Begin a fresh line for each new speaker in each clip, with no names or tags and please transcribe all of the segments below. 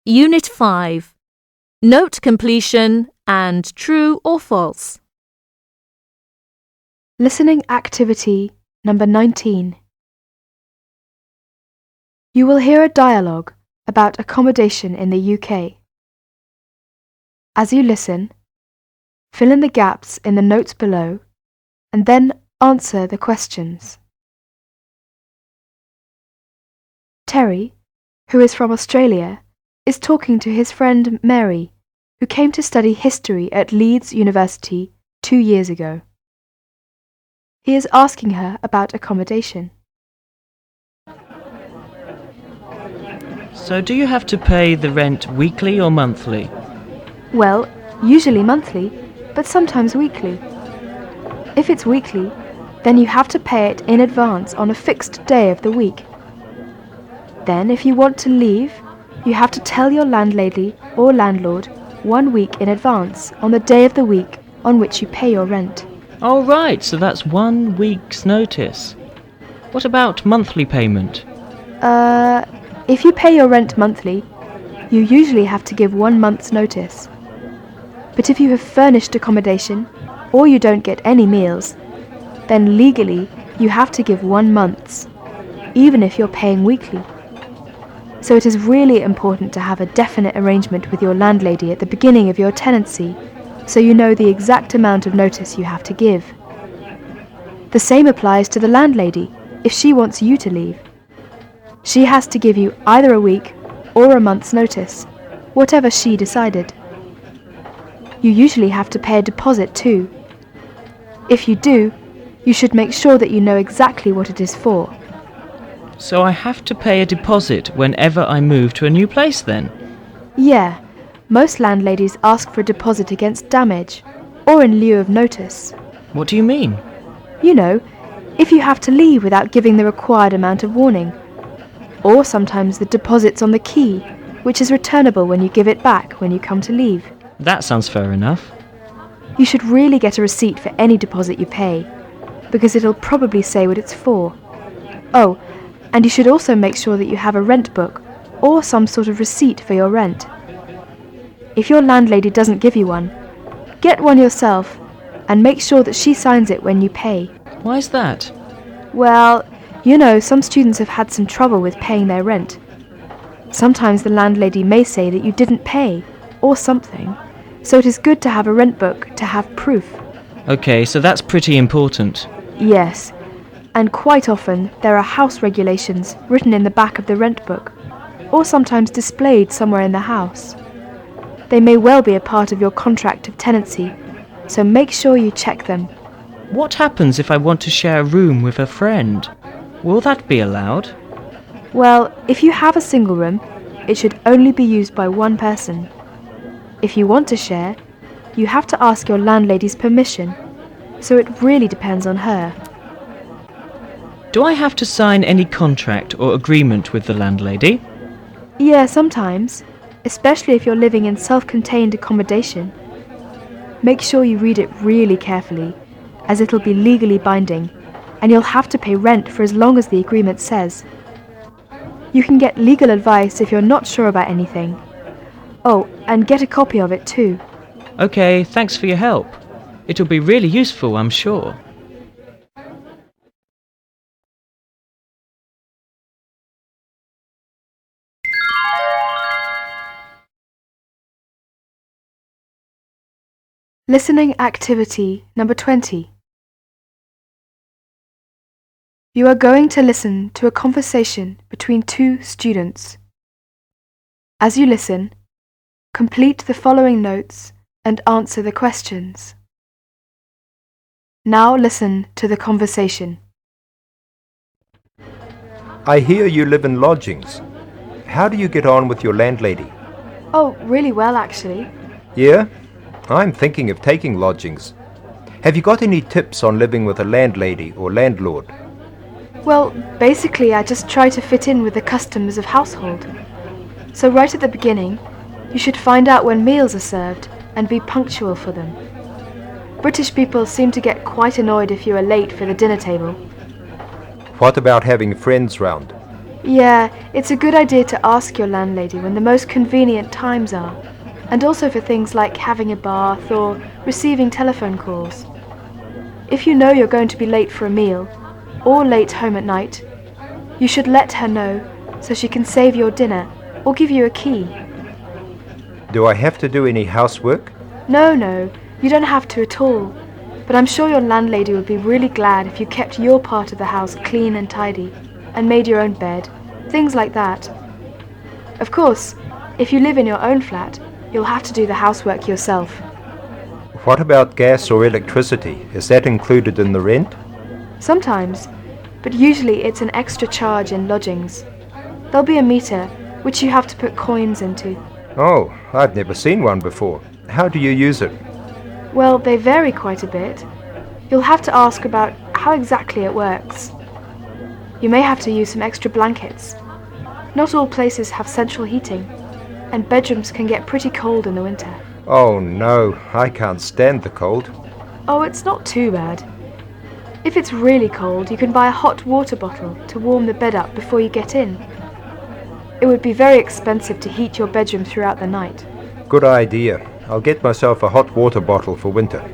Unit 5. Note completion and true or false.
Listening activity number 19. You will hear a dialogue about accommodation in the UK. As you listen, fill in the gaps in the notes below and then answer the questions. Terry, who is from Australia, is talking to his friend Mary, who came to study history at Leeds University 2 years ago. He is asking her about accommodation.
So do you have to pay the rent weekly or monthly?
Well, usually monthly, but sometimes weekly. If it's weekly, then you have to pay it in advance on a fixed day of the week. Then, if you want to leave, you have to tell your landlady or landlord 1 week in advance on the day of the week on which you pay your rent.
Oh right, so that's 1 week's notice. What about monthly payment?
If you pay your rent monthly, you usually have to give 1 month's notice. But if you have furnished accommodation, or you don't get any meals, then legally you have to give 1 month's, even if you're paying weekly. So it is really important to have a definite arrangement with your landlady at the beginning of your tenancy, so you know the exact amount of notice you have to give. The same applies to the landlady if she wants you to leave. She has to give you either a week or a month's notice, whatever she decided. You usually have to pay a deposit too. If you do, you should make sure that you know exactly what it is for.
So I have to pay a deposit whenever I move to a new place then?
Yeah, most landladies ask for a deposit against damage, or in lieu of notice.
What do you mean?
You know, if you have to leave without giving the required amount of warning. Or sometimes the deposit's on the key, which is returnable when you give it back when you come to leave.
That sounds fair enough.
You should really get a receipt for any deposit you pay, because it'll probably say what it's for. Oh, and you should also make sure that you have a rent book or some sort of receipt for your rent. If your landlady doesn't give you one, get one yourself and make sure that she signs it when you pay.
Why is that?
Well, you know, some students have had some trouble with paying their rent. Sometimes the landlady may say that you didn't pay, or something, so it is good to have a rent book to have proof.
Okay, so that's pretty important.
Yes, and quite often there are house regulations written in the back of the rent book, or sometimes displayed somewhere in the house. They may well be a part of your contract of tenancy, so make sure you check them.
What happens if I want to share a room with a friend? Will that be allowed?
Well, if you have a single room, it should only be used by one person. If you want to share, you have to ask your landlady's permission, so it really depends on her.
Do I have to sign any contract or agreement with the landlady?
Yeah, sometimes, especially if you're living in self-contained accommodation. Make sure you read it really carefully, as it'll be legally binding, and you'll have to pay rent for as long as the agreement says. You can get legal advice if you're not sure about anything. Oh, and get a copy of it too.
Okay, thanks for your help. It'll be really useful, I'm sure.
Listening activity number 20. You are going to listen to a conversation between 2 students. As you listen, complete the following notes and answer the questions. Now listen to the conversation.
I hear you live in lodgings. How do you get on with your landlady?
Oh, really well actually.
Yeah? I'm thinking of taking lodgings. Have you got any tips on living with a landlady or landlord?
Well, basically I just try to fit in with the customs of household. So right at the beginning, you should find out when meals are served and be punctual for them. British people seem to get quite annoyed if you are late for the dinner table.
What about having friends round?
Yeah, it's a good idea to ask your landlady when the most convenient times are, and also for things like having a bath or receiving telephone calls. If you know you're going to be late for a meal, or late home at night, you should let her know so she can save your dinner or give you a key.
Do I have to do any housework?
No, you don't have to at all, but I'm sure your landlady would be really glad if you kept your part of the house clean and tidy, and made your own bed, things like that. Of course, if you live in your own flat, you'll have to do the housework yourself.
What about gas or electricity? Is that included in the rent?
Sometimes, but usually it's an extra charge in lodgings. There'll be a meter, which you have to put coins into.
Oh, I've never seen one before. How do you use it?
Well, they vary quite a bit. You'll have to ask about how exactly it works. You may have to use some extra blankets. Not all places have central heating, and bedrooms can get pretty cold in the winter.
Oh no, I can't stand the cold.
Oh, it's not too bad. If it's really cold, you can buy a hot water bottle to warm the bed up before you get in. It would be very expensive to heat your bedroom throughout the night.
Good idea. I'll get myself a hot water bottle for winter.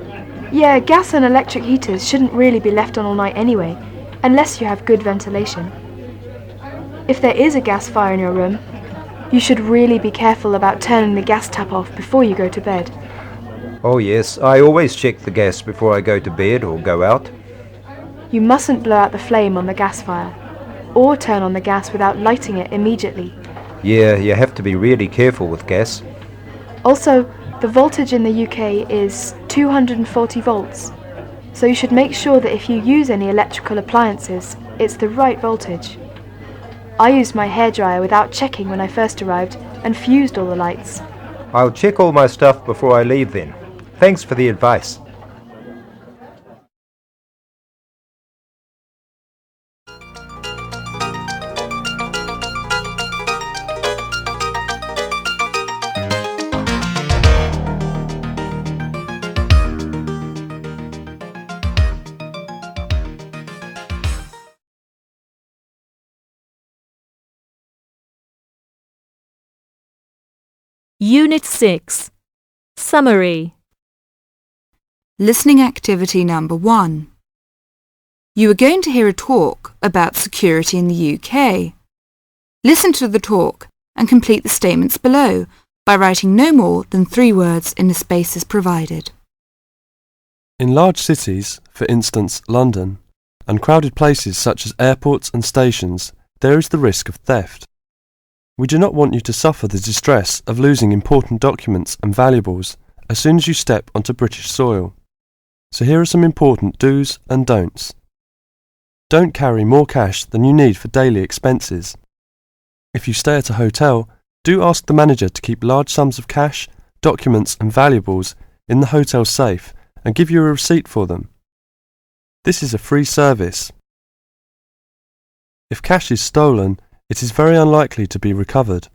Yeah, gas and electric heaters shouldn't really be left on all night anyway, unless you have good ventilation. If there is a gas fire in your room, you should really be careful about turning the gas tap off before you go to bed.
Oh yes, I always check the gas before I go to bed or go out.
You mustn't blow out the flame on the gas fire, or turn on the gas without lighting it immediately.
Yeah, you have to be really careful with gas.
Also, the voltage in the UK is 240 volts, so you should make sure that if you use any electrical appliances, it's the right voltage. I used my hairdryer without checking when I first arrived and fused all the lights.
I'll check all my stuff before I leave then. Thanks for the advice.
Unit 6. Summary.
Listening activity number 1. You are going to hear a talk about security in the UK. Listen to the talk and complete the statements below by writing no more than 3 words in the spaces provided.
In large cities, for instance London, and crowded places such as airports and stations, there is the risk of theft. We do not want you to suffer the distress of losing important documents and valuables as soon as you step onto British soil. So here are some important do's and don'ts. Don't carry more cash than you need for daily expenses. If you stay at a hotel, do ask the manager to keep large sums of cash, documents and valuables in the hotel safe and give you a receipt for them. This is a free service. If cash is stolen, it is very unlikely to be recovered.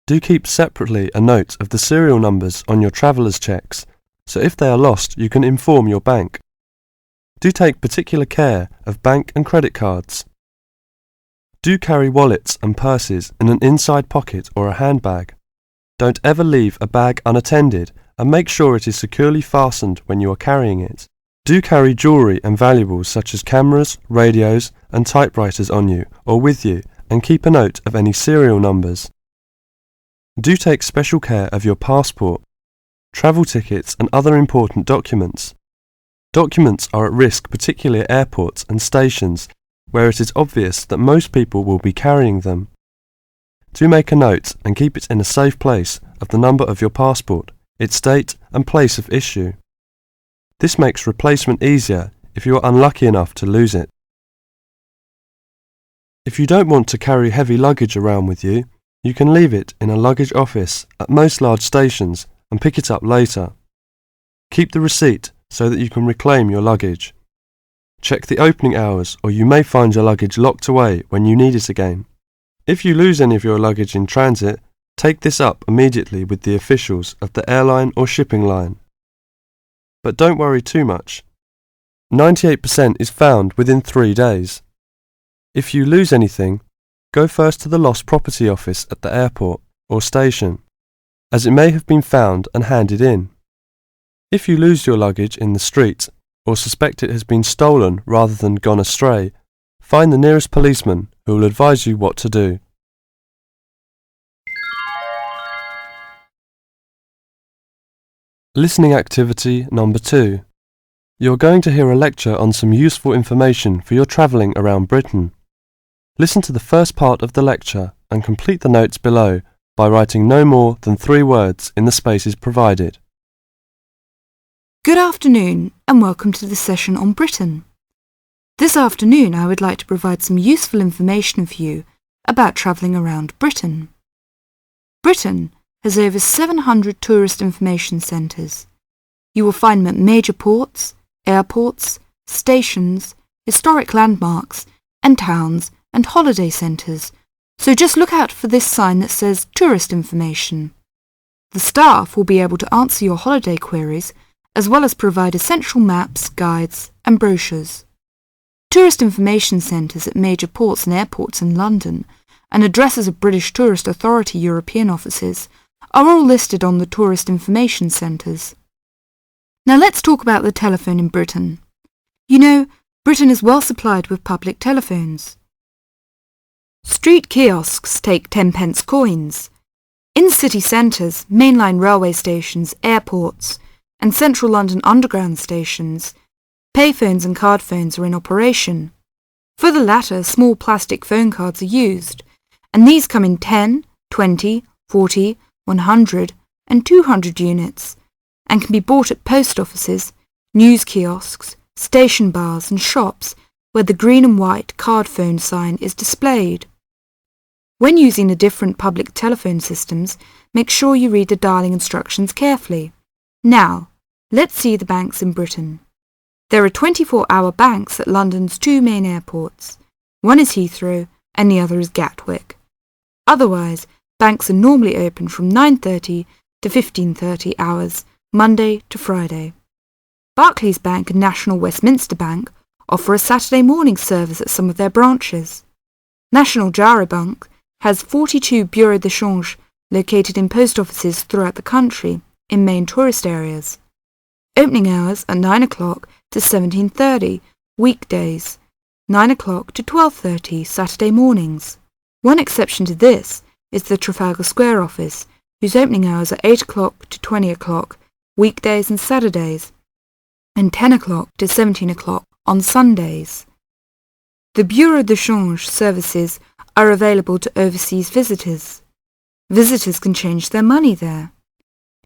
Do keep separately a note of the serial numbers on your traveller's checks, so if they are lost you can inform your bank. Do take particular care of bank and credit cards. Do carry wallets and purses in an inside pocket or a handbag. Don't ever leave a bag unattended and make sure it is securely fastened when you are carrying it. Do carry jewellery and valuables such as cameras, radios and typewriters on you or with you, and keep a note of any serial numbers. Do take special care of your passport, travel tickets and other important documents. Documents are at risk particularly at airports and stations where it is obvious that most people will be carrying them. Do make a note and keep it in a safe place of the number of your passport, its date and place of issue. This makes replacement easier if you are unlucky enough to lose it. If you don't want to carry heavy luggage around with you, you can leave it in a luggage office at most large stations and pick it up later. Keep the receipt so that you can reclaim your luggage. Check the opening hours or you may find your luggage locked away when you need it again. If you lose any of your luggage in transit, take this up immediately with the officials of the airline or shipping line. But don't worry too much. 98% is found within 3 days. If you lose anything, go first to the lost property office at the airport or station, as it may have been found and handed in. If you lose your luggage in the street or suspect it has been stolen rather than gone astray, find the nearest policeman who will advise you what to do. Listening activity number 2. You're going to hear a lecture on some useful information for your travelling around Britain. Listen to the first part of the lecture and complete the notes below by writing no more than 3 words in the spaces provided.
Good afternoon and welcome to this session on Britain. This afternoon I would like to provide some useful information for you about travelling around Britain. Britain has over 700 tourist information centres. You will find them at major ports, airports, stations, historic landmarks and towns and holiday centres, so just look out for this sign that says Tourist Information. The staff will be able to answer your holiday queries as well as provide essential maps, guides and brochures. Tourist information centres at major ports and airports in London and addresses of British Tourist Authority European offices are all listed on the tourist information centres. Now let's talk about the telephone in Britain. You know, Britain is well supplied with public telephones. Street kiosks take 10-pence coins. In city centres, mainline railway stations, airports and central London underground stations, payphones and card phones are in operation. For the latter, small plastic phone cards are used, and these come in 10, 20, 40, 100 and 200 units, and can be bought at post offices, news kiosks, station bars and shops where the green and white card phone sign is displayed. When using the different public telephone systems, make sure you read the dialling instructions carefully. Now, let's see the banks in Britain. There are 24-hour banks at London's 2 main airports. One is Heathrow and the other is Gatwick. Otherwise, banks are normally open from 9:30 to 15:30 hours, Monday to Friday. Barclays Bank and National Westminster Bank offer a Saturday morning service at some of their branches. National Jara Bank has 42 bureaux de change located in post offices throughout the country in main tourist areas. Opening hours are 9 o'clock to 17:30 weekdays, 9 o'clock to 12:30 Saturday mornings. One exception to this is the Trafalgar Square office, whose opening hours are 8 o'clock to 20 o'clock weekdays and Saturdays, and 10 o'clock to 17 o'clock on Sundays. The Bureau de Change services are available to overseas visitors. Visitors can change their money there.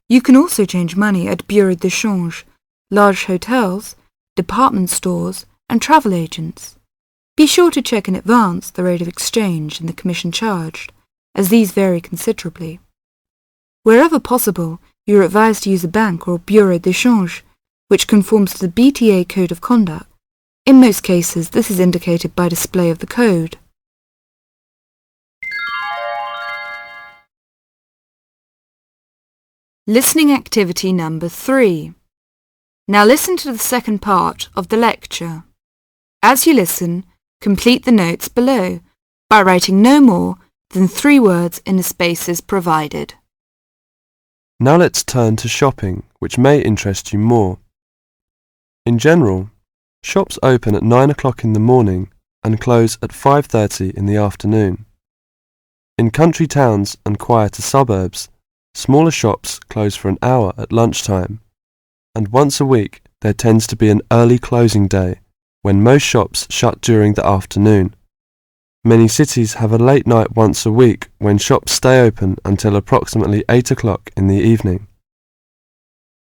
You can also change money at Bureau de Change, large hotels, department stores and travel agents. Be sure to check in advance the rate of exchange and the commission charged, as these vary considerably. Wherever possible, you are advised to use a bank or Bureau de Change, which conforms to the BTA Code of Conduct. In most cases, this is indicated by display of the code. Listening activity number 3. Now listen to the second part of the lecture. As you listen, complete the notes below by writing no more than 3 words in the spaces provided.
Now let's turn to shopping, which may interest you more. In general, shops open at 9 o'clock in the morning and close at 5:30 in the afternoon. In country towns and quieter suburbs, smaller shops close for an hour at lunchtime, and once a week there tends to be an early closing day when most shops shut during the afternoon. Many cities have a late night once a week when shops stay open until approximately 8 o'clock in the evening.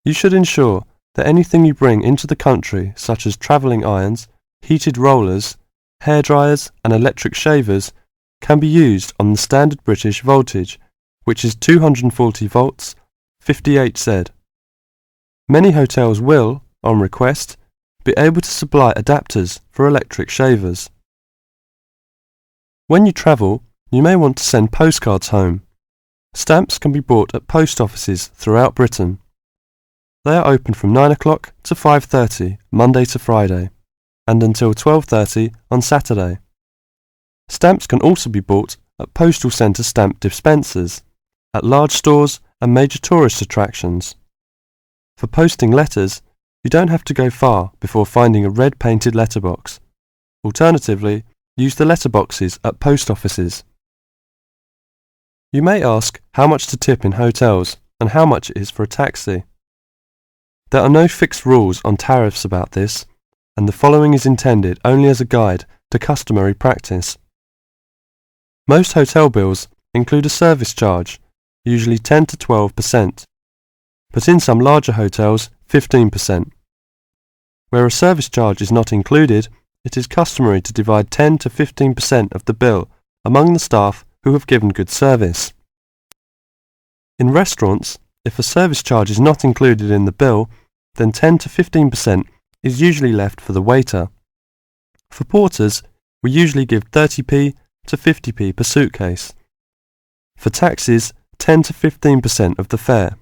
You should ensure that anything you bring into the country, such as travelling irons, heated rollers, hairdryers and electric shavers, can be used on the standard British voltage, which is 240 volts, 58 Z. Many hotels will, on request, be able to supply adapters for electric shavers. When you travel, you may want to send postcards home. Stamps can be bought at post offices throughout Britain. They are open from 9 o'clock to 5:30 Monday to Friday, and until 12:30 on Saturday. Stamps can also be bought at postal centre stamp dispensers, at large stores and major tourist attractions. For posting letters, you don't have to go far before finding a red painted letterbox. Alternatively, use the letterboxes at post offices. You may ask how much to tip in hotels and how much it is for a taxi. There are no fixed rules on tariffs about this, and the following is intended only as a guide to customary practice. Most hotel bills include a service charge, usually 10 to 12%, but in some larger hotels 15%. Where a service charge is not included, it is customary to divide 10 to 15% of the bill among the staff who have given good service. In restaurants, if a service charge is not included in the bill, then 10 to 15% is usually left for the waiter. For porters, we usually give 30p to 50p per suitcase. For taxis, 10 to 15% of the fare.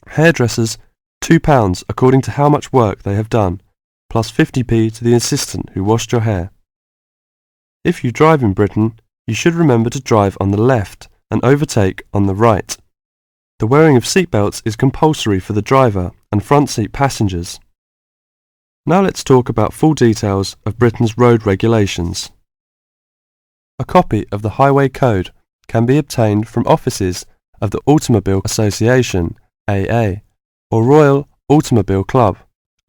Hairdressers, £2 according to how much work they have done, plus 50p to the assistant who washed your hair. If you drive in Britain, you should remember to drive on the left and overtake on the right. The wearing of seatbelts is compulsory for the driver and front seat passengers. Now let's talk about full details of Britain's road regulations. A copy of the Highway Code can be obtained from offices of the Automobile Association, AA, or Royal Automobile Club,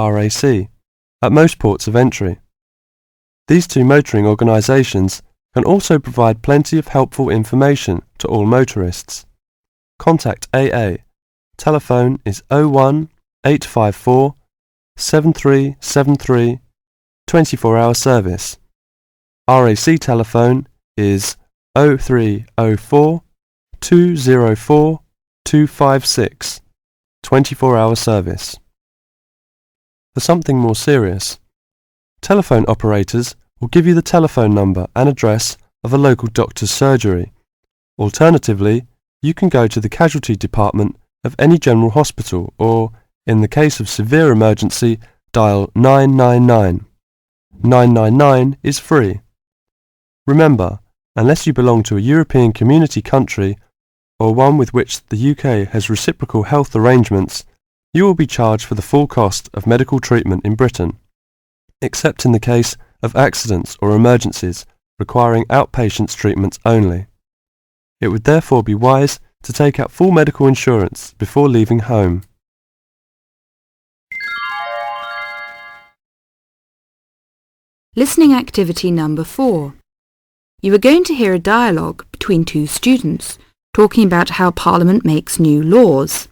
RAC, at most ports of entry. These two motoring organisations can also provide plenty of helpful information to all motorists. Contact AA. Telephone is 01 854 7373, 24-hour service. RAC telephone is 0304 204 256, 24-hour service. For something more serious, telephone operators will give you the telephone number and address of a local doctor's surgery. Alternatively, you can go to the casualty department of any general hospital or, in the case of severe emergency, dial 999. 999 is free. Remember, unless you belong to a European Community country or one with which the UK has reciprocal health arrangements, you will be charged for the full cost of medical treatment in Britain, except in the case of accidents or emergencies requiring outpatients treatment only. It would therefore be wise to take out full medical insurance before leaving home.
Listening activity number 4. You are going to hear a dialogue between two students talking about how Parliament makes new laws.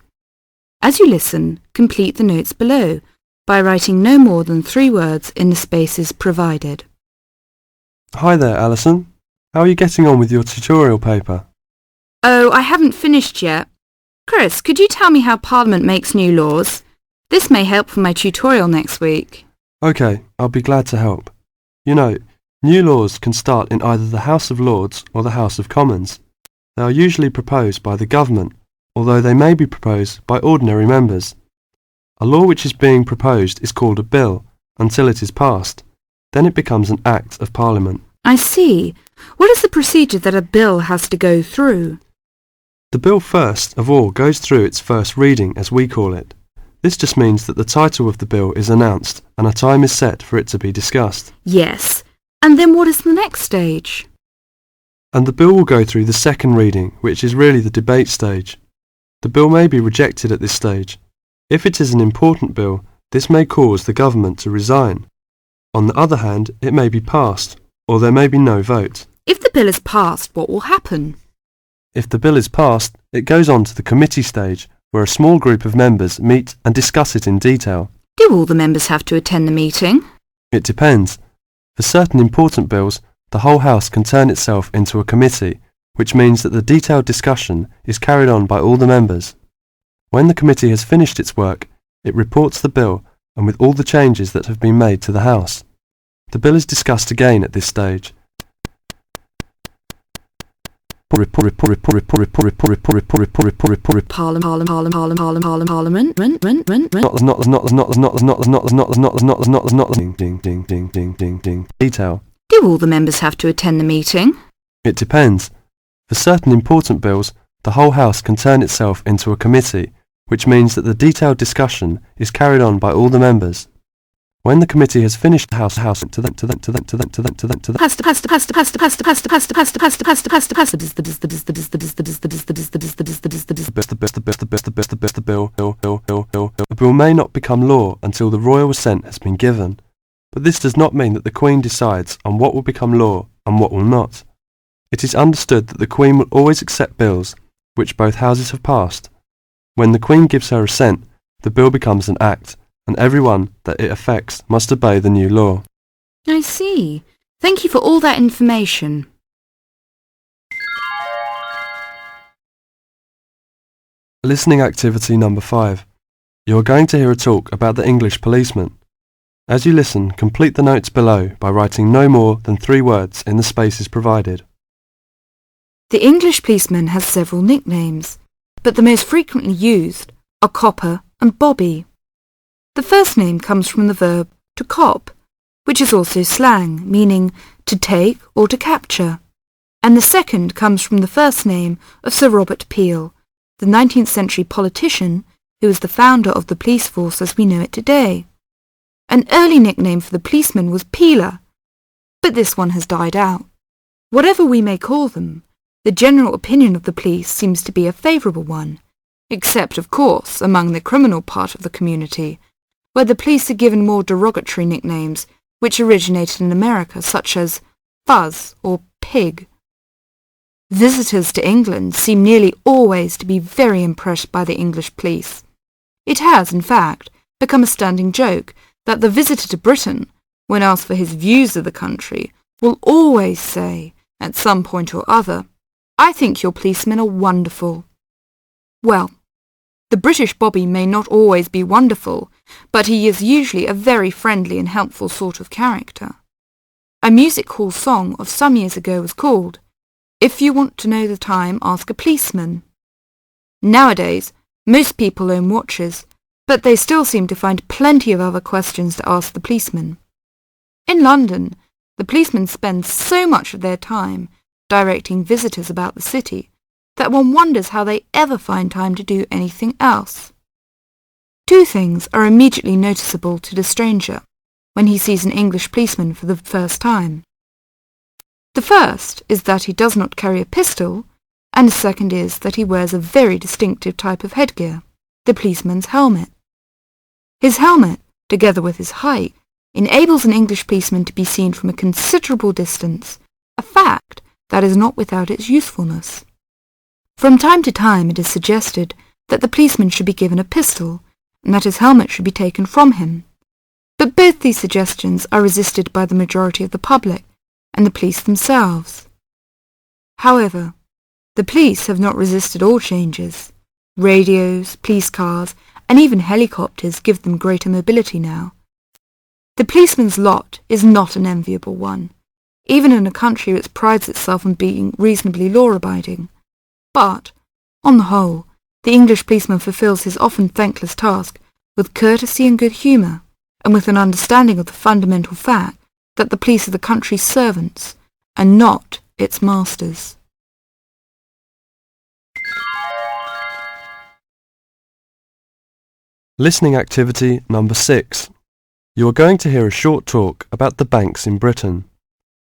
As you listen, complete the notes below by writing no more than 3 words in the spaces provided.
Hi there, Alison. How are you getting on with your tutorial paper?
Oh, I haven't finished yet. Chris, could you tell me how Parliament makes new laws? This may help for my tutorial next week.
OK, I'll be glad to help. You know, new laws can start in either the House of Lords or the House of Commons. They are usually proposed by the government, although they may be proposed by ordinary members. A law which is being proposed is called a bill until it is passed. Then it becomes an Act of Parliament.
I see. What is the procedure that a bill has to go through?
The bill first of all goes through its first reading, as we call it. This just means that the title of the bill is announced and a time is set for it to be discussed.
Yes. And then what is the next stage?
And the bill will go through the second reading, which is really the debate stage. The bill may be rejected at this stage. If it is an important bill, this may cause the government to resign. On the other hand, it may be passed, or there may be no vote.
If the bill is passed, what will happen?
If the bill is passed, it goes on to the committee stage, where a small group of members meet and discuss it in detail.
Do all the members have to attend the meeting?
It depends. For certain important bills, the whole House can turn itself into a committee, which means that the detailed discussion is carried on by all the members. When the committee has finished its work, it reports the bill and with all the changes that have been made to the House. The bill is discussed again at this stage. Detail.
Do all the members have to attend the meeting?
It depends. For certain important bills, the whole House can turn itself into a committee, which means that the detailed discussion is carried on by all the members. When the committee has finished the House to the bill may not become law until the royal assent has been given, but this does not mean that the Queen decides on what will become law and what will not. It is understood that the Queen will always accept bills which both houses have passed. When the Queen gives her assent, the bill becomes an act, and everyone that it affects must obey the new law.
I see. Thank you for all that information.
Listening activity number 5. You are going to hear a talk about the English policeman. As you listen, complete the notes below by writing no more than 3 words in the spaces provided.
The English policeman has several nicknames, but the most frequently used are Copper and Bobby. The first name comes from the verb to cop, which is also slang, meaning to take or to capture, and the second comes from the first name of Sir Robert Peel, the 19th century politician who was the founder of the police force as we know it today. An early nickname for the policeman was Peeler, but this one has died out. Whatever we may call them, the general opinion of the police seems to be a favourable one, except, of course, among the criminal part of the community, where the police are given more derogatory nicknames which originated in America, such as Fuzz or Pig. Visitors to England seem nearly always to be very impressed by the English police. It has, in fact, become a standing joke that the visitor to Britain, when asked for his views of the country, will always say, at some point or other, "I think your policemen are wonderful." Well, the British Bobby may not always be wonderful, but he is usually a very friendly and helpful sort of character. A music hall song of some years ago was called, "If you want to know the time, ask a policeman." Nowadays, most people own watches, but they still seem to find plenty of other questions to ask the policeman. In London, the policemen spend so much of their time directing visitors about the city that one wonders how they ever find time to do anything else. 2 things are immediately noticeable to the stranger when he sees an English policeman for the first time. The first is that he does not carry a pistol, and the second is that he wears a very distinctive type of headgear, the policeman's helmet. His helmet, together with his height, enables an English policeman to be seen from a considerable distance, a fact that is not without its usefulness. From time to time it is suggested that the policeman should be given a pistol, and that his helmet should be taken from him. But both these suggestions are resisted by the majority of the public and the police themselves. However, the police have not resisted all changes. Radios, police cars, and even helicopters give them greater mobility now. The policeman's lot is not an enviable one, even in a country which prides itself on being reasonably law-abiding. But, on the whole, the English policeman fulfills his often thankless task with courtesy and good humour, and with an understanding of the fundamental fact that the police are the country's servants, and not its masters.
Listening activity number 6. You are going to hear a short talk about the banks in Britain.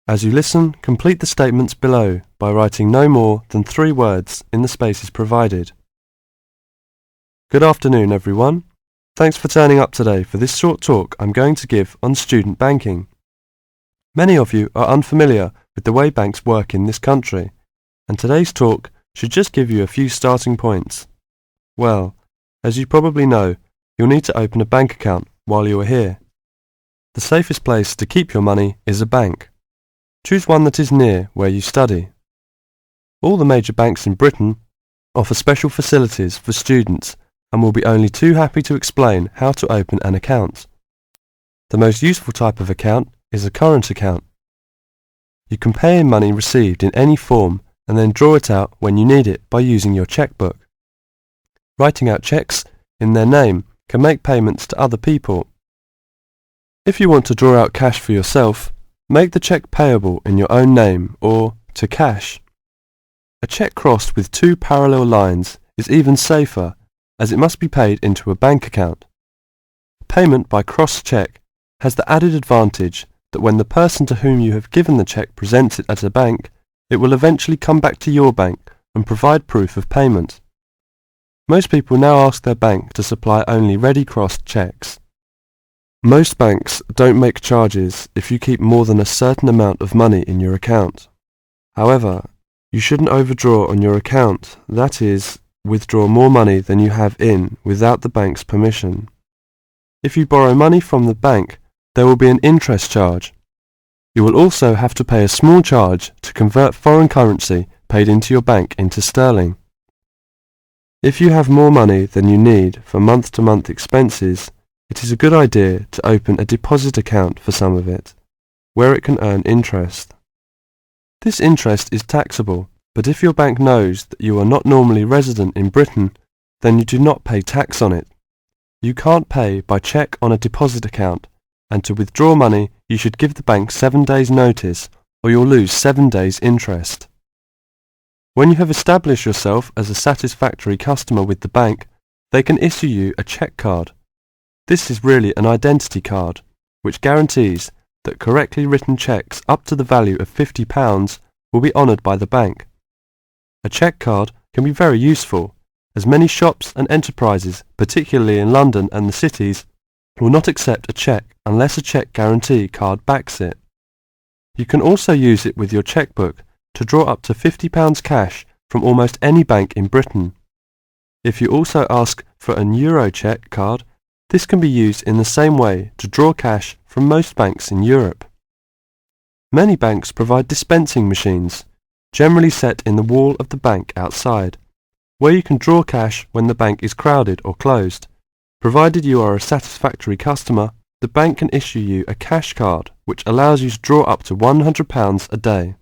As you listen, complete the statements below by writing no more than 3 words in the spaces provided. Good afternoon, everyone. Thanks for turning up today for this short talk I'm going to give on student banking. Many of you are unfamiliar with the way banks work in this country, and today's talk should just give you a few starting points. Well, as you probably know, you'll need to open a bank account while you are here. The safest place to keep your money is a bank. Choose one that is near where you study. All the major banks in Britain offer special facilities for students and will be only too happy to explain how to open an account. The most useful type of account is a current account. You can pay in money received in any form and then draw it out when you need it by using your checkbook. Writing out cheques in their name can make payments to other people. If you want to draw out cash for yourself, Make the cheque payable in your own name or to cash. A cheque crossed with two parallel lines is even safer, as it must be paid into a bank account. Payment by crossed cheque has the added advantage that when the person to whom you have given the cheque presents it at a bank, it will eventually come back to your bank and provide proof of payment. Most people now ask their bank to supply only ready crossed cheques. Most banks don't make charges if you keep more than a certain amount of money in your account. However, you shouldn't overdraw on your account, that is, withdraw more money than you have in without the bank's permission. If you borrow money from the bank, there will be an interest charge. You will also have to pay a small charge to convert foreign currency paid into your bank into sterling. If you have more money than you need for month-to-month expenses, it is a good idea to open a deposit account for some of it, where it can earn interest. This interest is taxable, but if your bank knows that you are not normally resident in Britain, then you do not pay tax on it. You can't pay by cheque on a deposit account, and to withdraw money you should give the bank 7 days' notice, or you'll lose 7 days' interest. When you have established yourself as a satisfactory customer with the bank, they can issue you a cheque card. This is really an identity card, which guarantees that correctly written cheques up to the value of £50 will be honoured by the bank. A cheque card can be very useful, as many shops and enterprises, particularly in London and the cities, will not accept a cheque unless a cheque guarantee card backs it. You can also use it with your chequebook to draw up to £50 cash from almost any bank in Britain. If you also ask for an Euro cheque card, this can be used in the same way to draw cash from most banks in Europe. Many banks provide dispensing machines, generally set in the wall of the bank outside, where you can draw cash when the bank is crowded or closed. Provided you are a satisfactory customer, the bank can issue you a cash card which allows you to draw up to £100 a day.